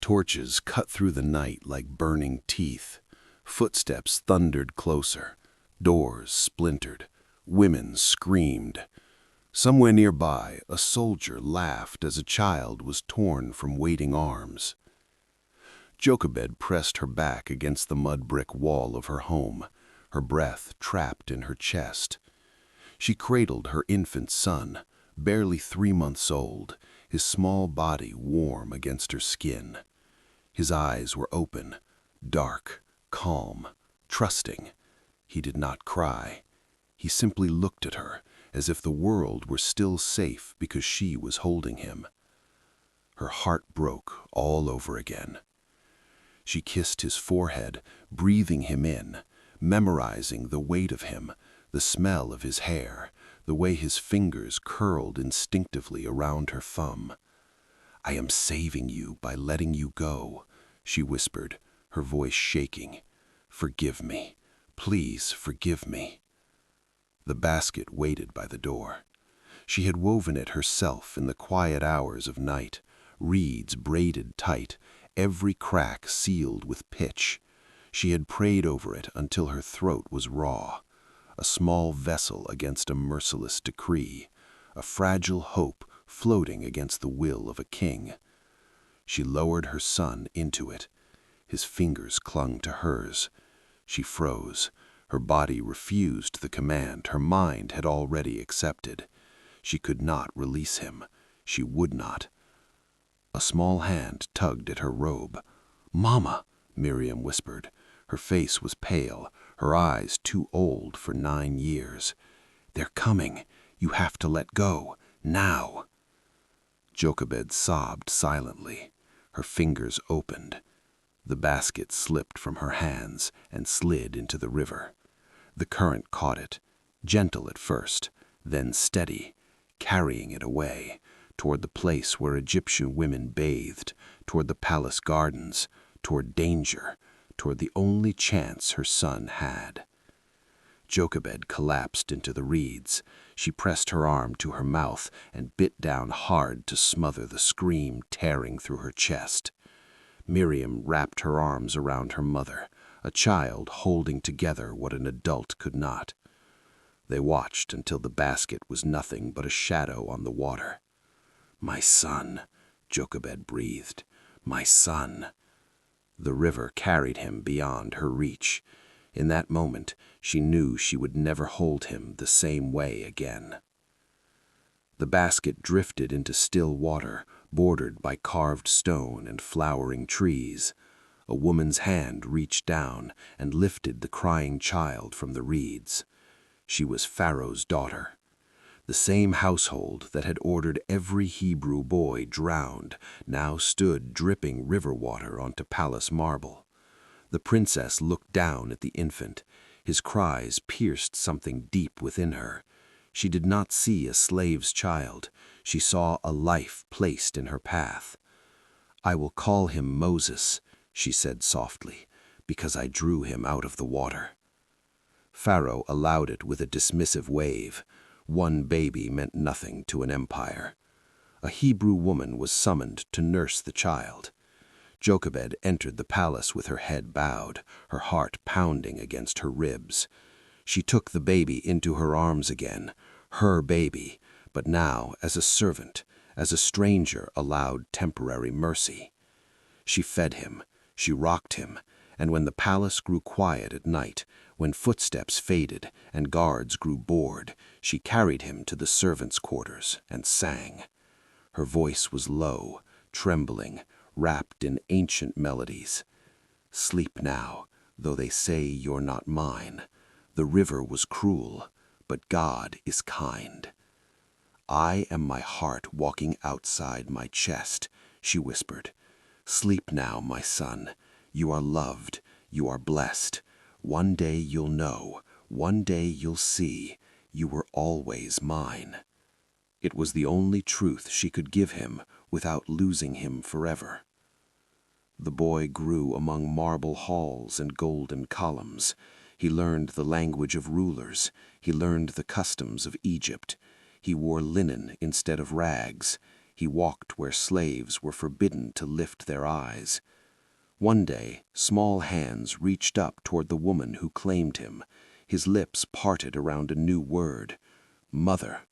Torches cut through the night like burning teeth. Footsteps thundered closer. Doors splintered. Women screamed. Somewhere nearby, a soldier laughed as a child was torn from waiting arms. Jochebed pressed her back against the mud-brick wall of her home, her breath trapped in her chest. She cradled her infant son, barely 3 months old, his small body warm against her skin. His eyes were open, dark, calm, trusting. He did not cry. He simply looked at her, as if the world were still safe because she was holding him. Her heart broke all over again. She kissed his forehead, breathing him in, memorizing the weight of him, the smell of his hair, the way his fingers curled instinctively around her thumb. "I am saving you by letting you go," she whispered, her voice shaking. "Forgive me. Please forgive me." The basket waited by the door. She had woven it herself in the quiet hours of night, reeds braided tight, every crack sealed with pitch. She had prayed over it until her throat was raw. A small vessel against a merciless decree, a fragile hope floating against the will of a king. She lowered her son into it. His fingers clung to hers. She froze. Her body refused the command her mind had already accepted. She could not release him. She would not. A small hand tugged at her robe. "Mama," Miriam whispered. Her face was pale, her eyes too old for 9 years. "They're coming. You have to let go. Now." Jochebed sobbed silently. Her fingers opened. The basket slipped from her hands and slid into the river. The current caught it, gentle at first, then steady, carrying it away, toward the place where Egyptian women bathed, toward the palace gardens, toward danger, toward the only chance her son had. Jochebed collapsed into the reeds. She pressed her arm to her mouth and bit down hard to smother the scream tearing through her chest. Miriam wrapped her arms around her mother, a child holding together what an adult could not. They watched until the basket was nothing but a shadow on the water. "My son," Jochebed breathed. "My son." The river carried him beyond her reach. In that moment, she knew she would never hold him the same way again. The basket drifted into still water, bordered by carved stone and flowering trees. A woman's hand reached down and lifted the crying child from the reeds. She was Pharaoh's daughter. The same household that had ordered every Hebrew boy drowned now stood dripping river water onto palace marble. The princess looked down at the infant. His cries pierced something deep within her. She did not see a slave's child. She saw a life placed in her path. "I will call him Moses," she said softly, "because I drew him out of the water." Pharaoh allowed it with a dismissive wave. One baby meant nothing to an empire. A Hebrew woman was summoned to nurse the child. Jochebed entered the palace with her head bowed, her heart pounding against her ribs. She took the baby into her arms again, her baby, but now as a servant, as a stranger allowed temporary mercy. She fed him, she rocked him, and when the palace grew quiet at night, when footsteps faded and guards grew bored, she carried him to the servants' quarters and sang. Her voice was low, trembling, wrapped in ancient melodies. "Sleep now, though they say you're not mine. The river was cruel, but God is kind. I am my heart walking outside my chest," she whispered. "Sleep now, my son. You are loved. You are blessed. One day you'll know. One day you'll see. You were always mine." It was the only truth she could give him without losing him forever. The boy grew among marble halls and golden columns. He learned the language of rulers. He learned the customs of Egypt. He wore linen instead of rags. He walked where slaves were forbidden to lift their eyes. One day, small hands reached up toward the woman who claimed him. His lips parted around a new word: mother.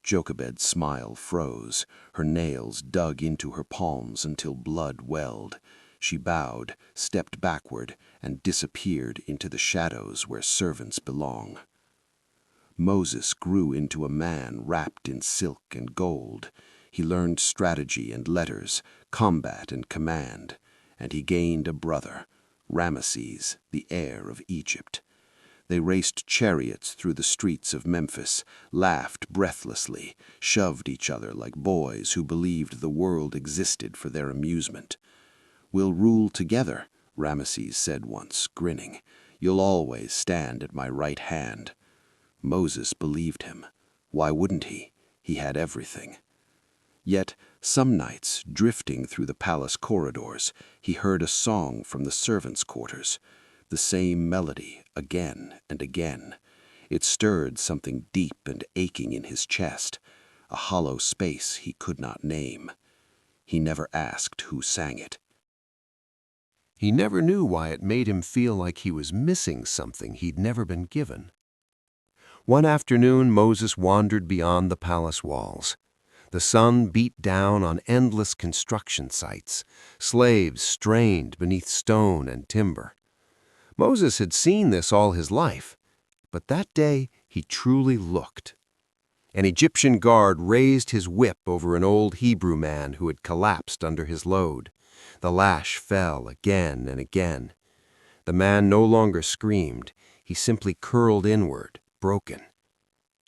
Jochebed's smile froze. Her nails dug into her palms until blood welled. She bowed, stepped backward, and disappeared into the shadows where servants belong. Moses grew into a man wrapped in silk and gold. He learned strategy and letters, combat and command, and he gained a brother, Ramesses, the heir of Egypt. They raced chariots through the streets of Memphis, laughed breathlessly, shoved each other like boys who believed the world existed for their amusement. "We'll rule together," Ramesses said once, grinning. "You'll always stand at my right hand." Moses believed him. Why wouldn't he? He had everything. Yet, some nights, drifting through the palace corridors, he heard a song from the servants' quarters. The same melody, again and again. It stirred something deep and aching in his chest, a hollow space he could not name. He never asked who sang it. He never knew why it made him feel like he was missing something he'd never been given. One afternoon, Moses wandered beyond the palace walls. The sun beat down on endless construction sites, slaves strained beneath stone and timber. Moses had seen this all his life, but that day he truly looked. An Egyptian guard raised his whip over an old Hebrew man who had collapsed under his load. The lash fell again and again. The man no longer screamed, he simply curled inward, broken.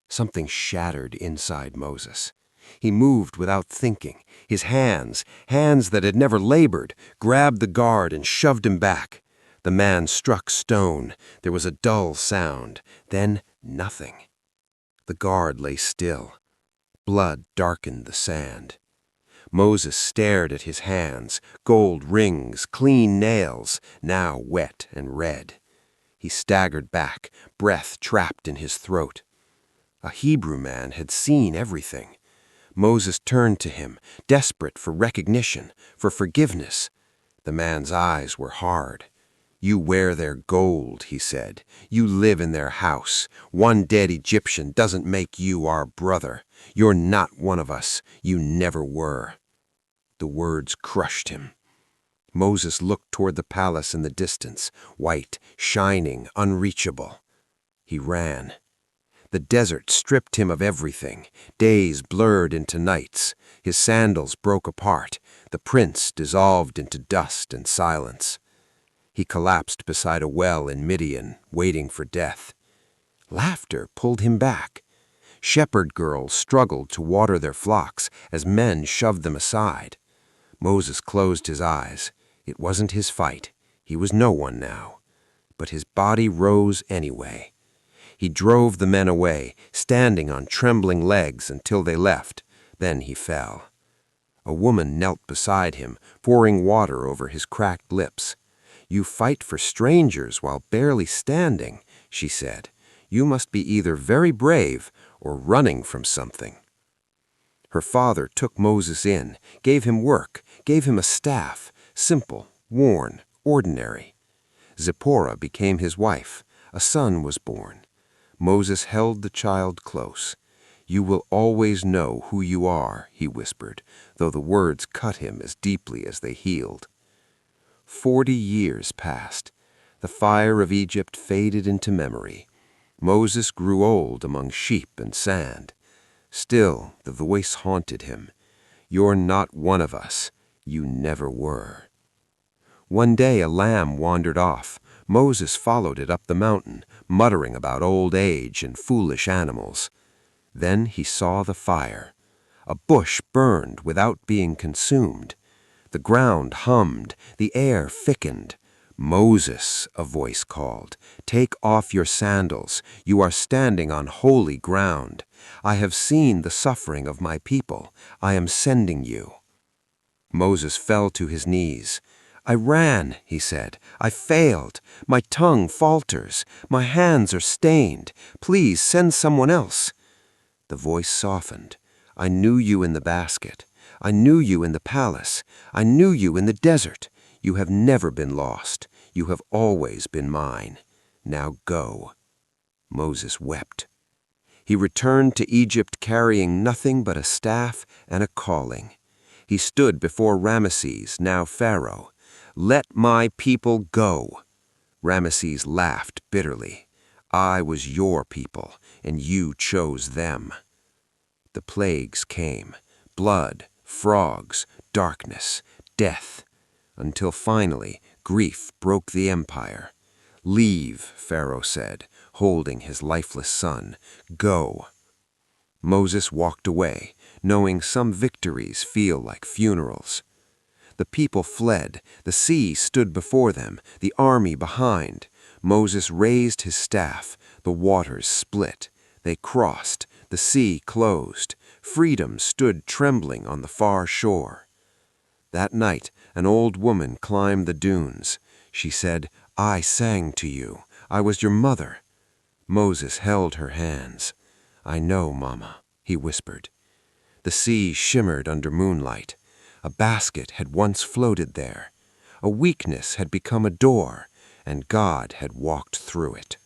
Something shattered inside Moses. He moved without thinking. His hands that had never labored, grabbed the guard and shoved him back. The man struck stone. There was a dull sound. Then nothing. The guard lay still. Blood darkened the sand. Moses stared at his hands, gold rings, clean nails, now wet and red. He staggered back, breath trapped in his throat. A Hebrew man had seen everything. Moses turned to him, desperate for recognition, for forgiveness. The man's eyes were hard. "You wear their gold," he said. "You live in their house. One dead Egyptian doesn't make you our brother. You're not one of us. You never were." The words crushed him. Moses looked toward the palace in the distance, white, shining, unreachable. He ran. The desert stripped him of everything. Days blurred into nights. His sandals broke apart. The prints dissolved into dust and silence. He collapsed beside a well in Midian, waiting for death. Laughter pulled him back. Shepherd girls struggled to water their flocks as men shoved them aside. Moses closed his eyes. It wasn't his fight. He was no one now. But his body rose anyway. He drove the men away, standing on trembling legs until they left. Then he fell. A woman knelt beside him, pouring water over his cracked lips. "You fight for strangers while barely standing," she said. "You must be either very brave or running from something." Her father took Moses in, gave him work, gave him a staff, simple, worn, ordinary. Zipporah became his wife. A son was born. Moses held the child close. "You will always know who you are," he whispered, though the words cut him as deeply as they healed. 40 years passed. The fire of Egypt faded into memory. Moses grew old among sheep and sand. Still, the voice haunted him. "You're not one of us. You never were." One day a lamb wandered off. Moses followed it up the mountain, muttering about old age and foolish animals. Then he saw the fire. A bush burned without being consumed. The ground hummed, the air thickened. "Moses," a voice called, "take off your sandals. You are standing on holy ground. I have seen the suffering of my people. I am sending you." Moses fell to his knees. "I ran," he said. "I failed. My tongue falters. My hands are stained. Please send someone else." The voice softened. "I knew you in the basket. I knew you in the palace. I knew you in the desert. You have never been lost. You have always been mine. Now go." Moses wept. He returned to Egypt carrying nothing but a staff and a calling. He stood before Ramesses, now Pharaoh. "Let my people go." Ramesses laughed bitterly. "I was your people, and you chose them." The plagues came: blood, frogs, darkness, death, until finally grief broke the empire. "Leave," Pharaoh said, holding his lifeless son. "Go." Moses walked away, knowing some victories feel like funerals. The people fled. The sea stood before them, the army behind. Moses raised his staff. The waters split. They crossed. The sea closed. Freedom stood trembling on the far shore. That night, an old woman climbed the dunes. She said, "I sang to you. I was your mother." Moses held her hands. "I know, Mama," he whispered. The sea shimmered under moonlight. A basket had once floated there. A weakness had become a door, and God had walked through it.